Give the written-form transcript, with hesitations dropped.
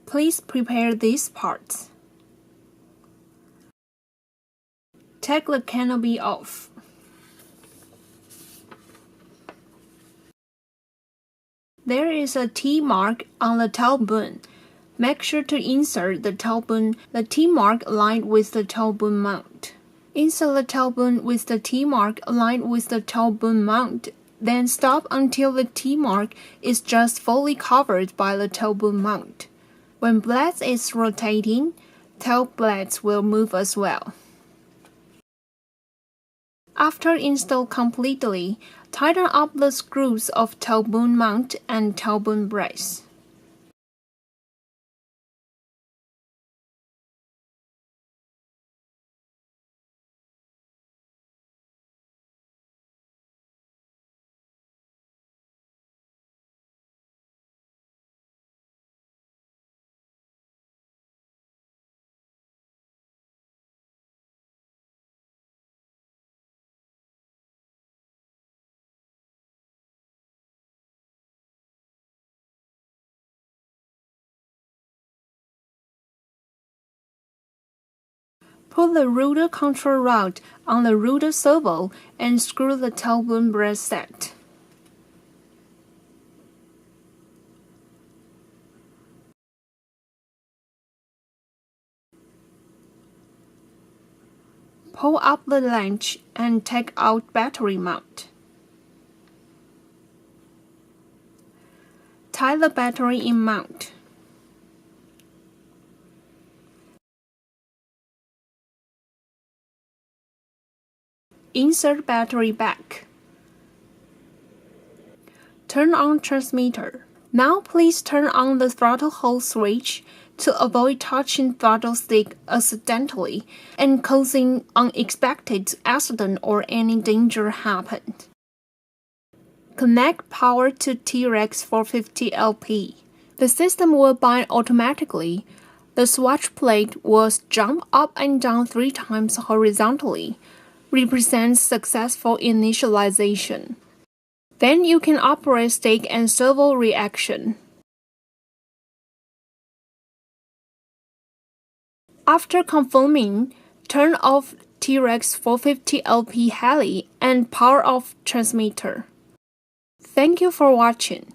Please prepare these parts. Take the canopy off. There is a T mark on the tailbone. Make sure to insert the T mark aligned with the tailbone mount. Insert the tailbone with the T mark aligned with the tailbone mount, then stop until the T mark is just fully covered by the tailbone mount. When blades is rotating, tail blades will move as well. After install completely, tighten up the screws of tailbone mount and tailbone brace. Put the rotor control rod on the rotor servo and screw the tailbone brace set. Pull up the latch and take out battery mount. Tie the battery in mount. Insert battery back. Turn on transmitter. Now please turn on the throttle hold switch to avoid touching throttle stick accidentally and causing unexpected accident or any danger happen. Connect power to Trex 450Lp. The system will bind automatically. The switch plate will jump up and down 3 times horizontally. Represents successful initialization. Then you can operate stick and servo reaction. After confirming, turn off Trex 450Lp heli and power off transmitter. Thank you for watching.